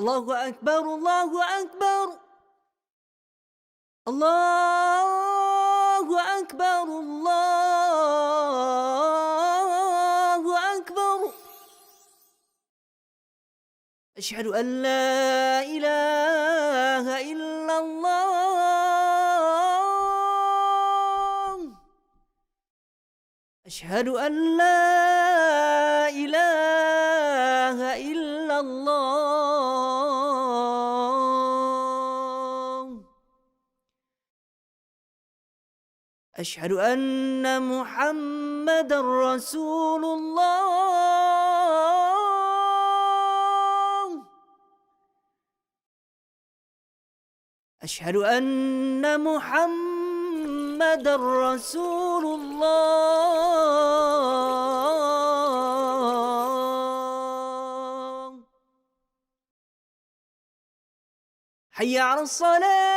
Allahu Akbar, Allahu Akbar. Allahu Akbar, Allahu Akbar. Asyhadu an la ilaha illallah. Asyhadu an la ilaha illallah. Asyhadu anna Muhammadar Rasulullah. Asyhadu anna Muhammadar Rasulullah. Hayya 'alas salah.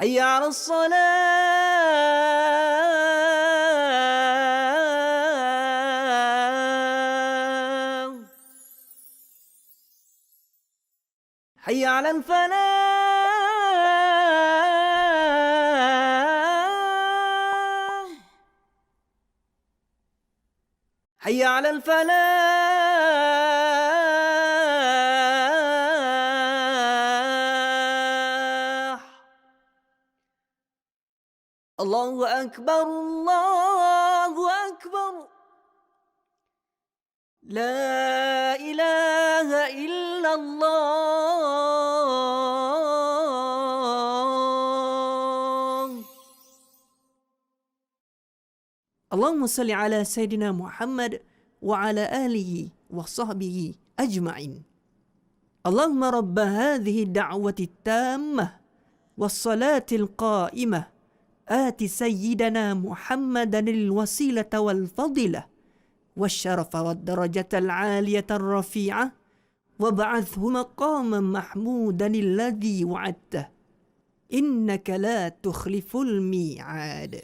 Hayya 'alas salah. حي على الفلاح. حي على الفلاح. الله أكبر، الله أكبر. لا إله إلا الله. اللهم صل على سيدنا محمد وعلى آله وصحبه أجمعين. اللهم رب هذه الدعوة التامة والصلاة القائمة آت سيدنا محمدا الوسيلة والفضيلة والشرف والدرجة العالية الرفيعة وابعثه مقاما محمودا الذي وعدته إنك لا تخلف الميعاد.